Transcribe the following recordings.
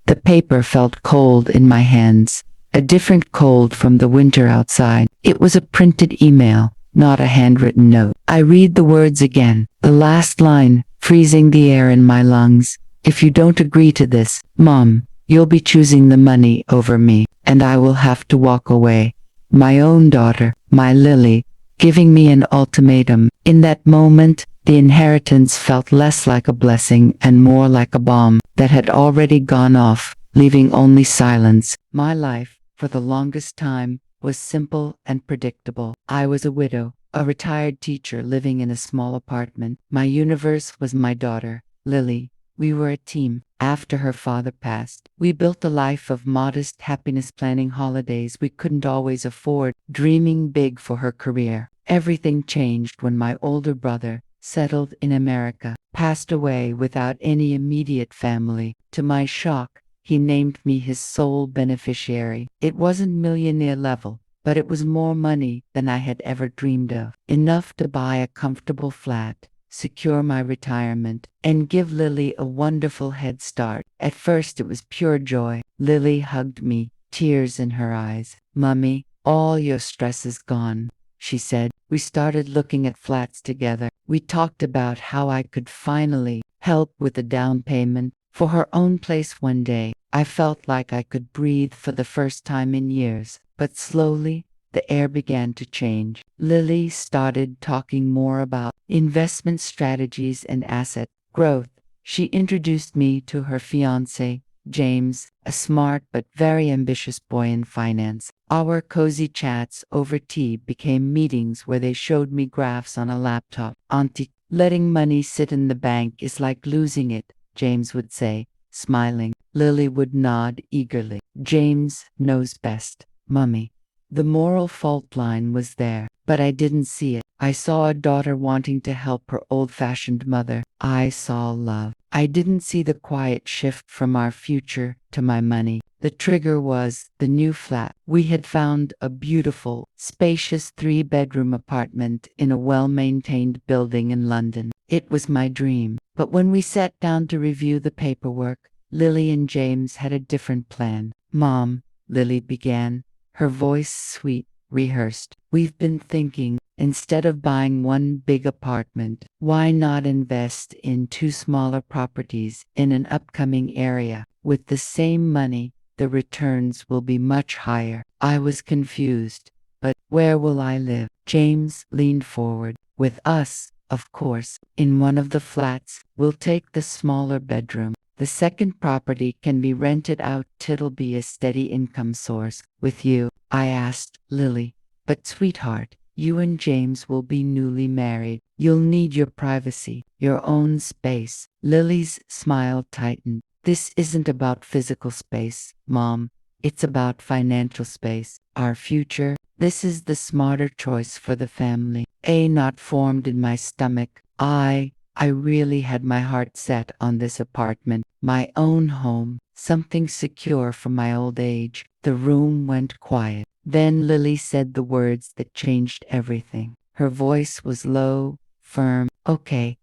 The paper felt cold in my hands, a different cold from the winter outside. It was a printed email, not a handwritten note. I read the words again, the last line, freezing the air in my lungs. If you don't agree to this, Mom, you'll be choosing the money over me, and I will have to walk away. My own daughter, my Lily, giving me an ultimatum. In that moment, the inheritance felt less like a blessing and more like a bomb that had already gone off, leaving only silence. My life, for the longest time, was simple and predictable. I was a widow, a retired teacher living in a small apartment. My universe was my daughter, Lily. We were a team. After her father passed, we built a life of modest happiness, planning holidays we couldn't always afford, dreaming big for her career. Everything changed when my older brother, settled in America, passed away without any immediate family. To my shock, he named me his sole beneficiary. It wasn't millionaire level, but it was more money than I had ever dreamed of. Enough to buy a comfortable flat, secure my retirement, and give Lily a wonderful head start. At first it was pure joy. Lily hugged me, tears in her eyes. "Mummy, all your stress is gone," she said. We started looking at flats together. We talked about how I could finally help with the down payment for her own place one day. I felt like I could breathe for the first time in years. But slowly, the air began to change. Lily started talking more about investment strategies and asset growth. She introduced me to her fiancé, James, a smart but very ambitious boy in finance. Our cozy chats over tea became meetings where they showed me graphs on a laptop. "Auntie, letting money sit in the bank is like losing it," James would say, smiling. Lily would nod eagerly. "James knows best, Mummy." The moral fault line was there, but I didn't see it. I saw a daughter wanting to help her old-fashioned mother. I saw love. I didn't see the quiet shift from our future to my money. The trigger was the new flat. We had found a beautiful, spacious 3-bedroom apartment in a well-maintained building in London. It was my dream. But when we sat down to review the paperwork, Lily and James had a different plan. "Mom," Lily began, her voice sweet, rehearsed, "we've been thinking, instead of buying one big apartment, why not invest in 2 smaller properties in an upcoming area? With the same money, the returns will be much higher." I was confused. "But where will I live?" James leaned forward. "With us, of course. In one of the flats. We'll take the smaller bedroom. The second property can be rented out. It'll be a steady income source. With you." I asked Lily, "But sweetheart, you and James will be newly married. You'll need your privacy, your own space." Lily's smile tightened. "This isn't about physical space, Mom. It's about financial space. Our future. This is the smarter choice for the family." A knot formed in my stomach. I really had my heart set on this apartment, my own home, something secure from my old age. The room went quiet. Then Lily said the words that changed everything. Her voice was low, firm. "Okay,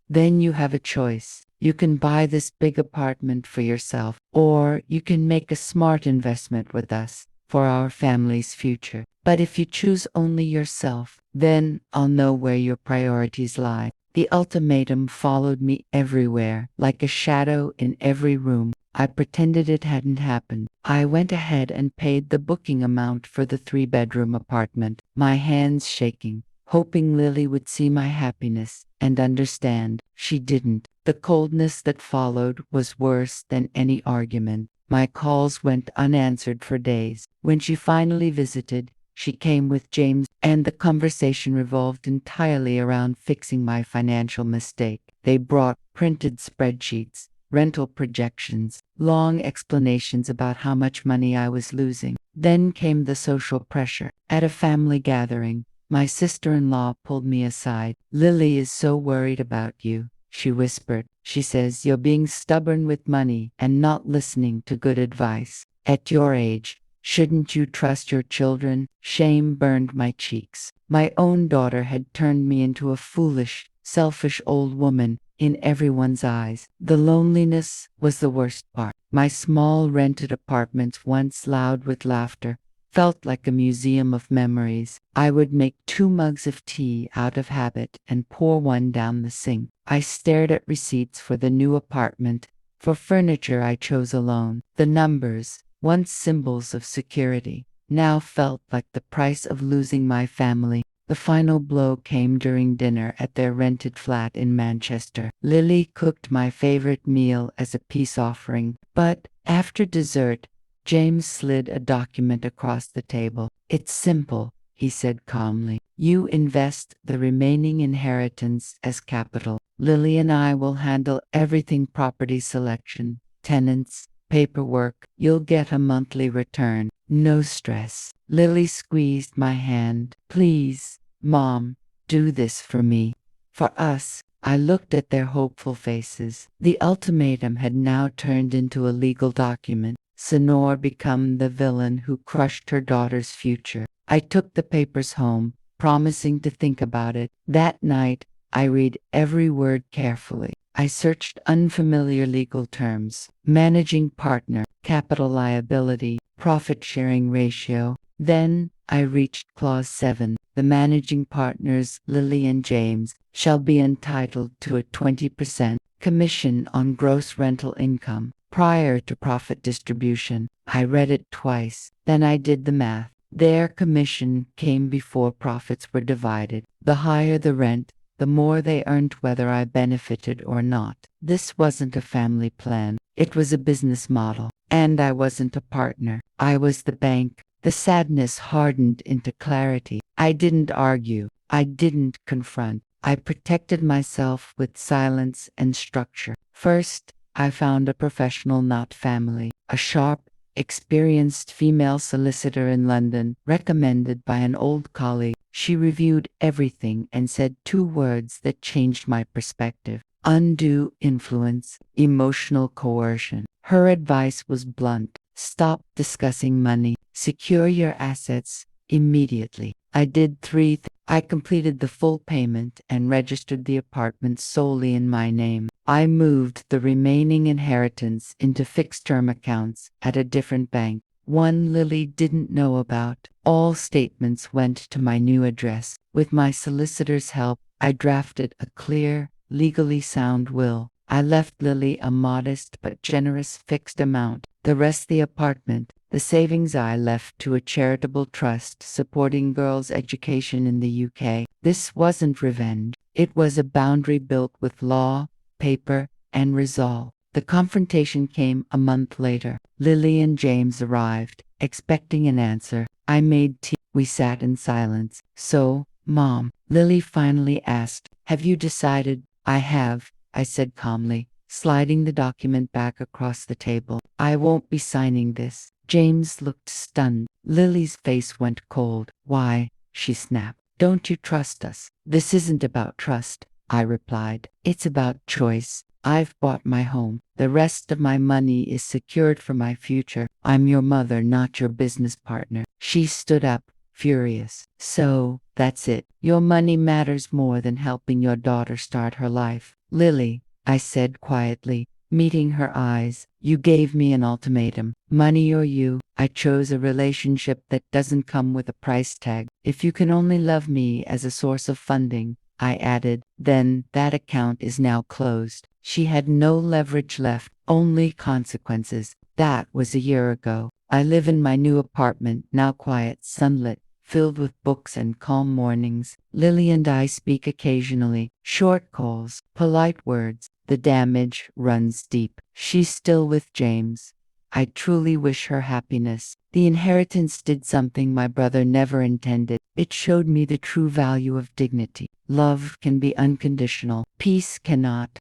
then you have a choice. You can buy this big apartment for yourself, or you can make a smart investment with us for our family's future. But if you choose only yourself, then I'll know where your priorities lie." The ultimatum followed me everywhere, like a shadow in every room. I pretended it hadn't happened. I went ahead and paid the booking amount for the 3-bedroom apartment, my hands shaking, hoping Lily would see my happiness and understand. She didn't. The coldness that followed was worse than any argument. My calls went unanswered for days. When she finally visited, she came with James, and the conversation revolved entirely around fixing my financial mistake. They brought printed spreadsheets, rental projections, long explanations about how much money I was losing. Then came the social pressure. At a family gathering, my sister-in-law pulled me aside. "Lily is so worried about you," she whispered. "She says you're being stubborn with money and not listening to good advice. At your age, shouldn't you trust your children?" Shame burned my cheeks. My own daughter had turned me into a foolish, selfish old woman in everyone's eyes. The loneliness was the worst part. My small rented apartment, once loud with laughter, felt like a museum of memories. I would make 2 mugs of tea out of habit and pour one down the sink. I stared at receipts for the new apartment. For furniture I chose alone. The numbers, once symbols of security, now felt like the price of losing my family. The final blow came during dinner at their rented flat in Manchester. Lily cooked my favorite meal as a peace offering, but after dessert, James slid a document across the table. "It's simple," he said calmly. "You invest the remaining inheritance as capital. Lily and I will handle everything: property selection, tenants, paperwork. You'll get a monthly return. No stress." Lily squeezed my hand. "Please, Mom, do this for me. For us." I looked at their hopeful faces. The ultimatum had now turned into a legal document. Sonor become the villain who crushed her daughter's future. I took the papers home, promising to think about it. That night, I read every word carefully. I searched unfamiliar legal terms: managing partner, capital liability, profit sharing ratio. Then I reached Clause 7. The managing partners, Lily and James, shall be entitled to a 20% commission on gross rental income prior to profit distribution. I read it twice. Then I did the math. Their commission came before profits were divided. The higher the rent, the more they earned whether I benefited or not. This wasn't a family plan. It was a business model. And I wasn't a partner. I was the bank. The sadness hardened into clarity. I didn't argue. I didn't confront. I protected myself with silence and structure. First, I found a professional, not family, a sharp, experienced female solicitor in London, recommended by an old colleague. She reviewed everything and said 2 words that changed my perspective: undue influence, emotional coercion. Her advice was blunt: stop discussing money, secure your assets immediately. I did 3 things. I completed the full payment and registered the apartment solely in my name. I moved the remaining inheritance into fixed-term accounts at a different bank, one Lily didn't know about. All statements went to my new address. With my solicitor's help, I drafted a clear, legally sound will. I left Lily a modest but generous fixed amount. The rest the apartment. The savings I left to a charitable trust supporting girls' education in the UK. This wasn't revenge. It was a boundary built with law, paper, and resolve. The confrontation came a month later. Lily and James arrived, expecting an answer. I made tea. We sat in silence. "So, Mom," Lily finally asked, "have you decided?" "I have," I said calmly, sliding the document back across the table. "I won't be signing this." James looked stunned. Lily's face went cold. "Why?" she snapped. "Don't you trust us?" "This isn't about trust," I replied. "It's about choice. I've bought my home. The rest of my money is secured for my future. I'm your mother, not your business partner." She stood up, furious. "So, that's it. Your money matters more than helping your daughter start her life." "Lily," I said quietly, meeting her eyes, "you gave me an ultimatum. Money or you. I chose a relationship that doesn't come with a price tag. If you can only love me as a source of funding," I added, "then that account is now closed." She had no leverage left, only consequences. That was a year ago. I live in my new apartment, now quiet, sunlit, filled with books and calm mornings. Lily and I speak occasionally, short calls, polite words. The damage runs deep. She's still with James. I truly wish her happiness. The inheritance did something my brother never intended. It showed me the true value of dignity. Love can be unconditional. Peace cannot.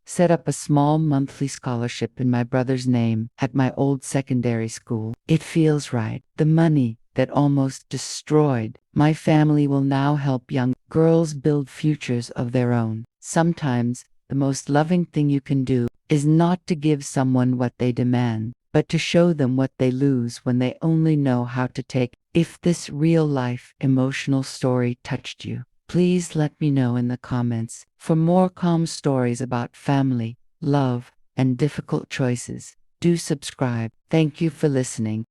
Set up a small monthly scholarship in my brother's name at my old secondary school. It feels right. The money that almost destroyed my family will now help young girls build futures of their own. Sometimes, the most loving thing you can do is not to give someone what they demand, but to show them what they lose when they only know how to take. If this real-life emotional story touched you, please let me know in the comments. For more calm stories about family, love, and difficult choices, Do subscribe. Thank you for listening.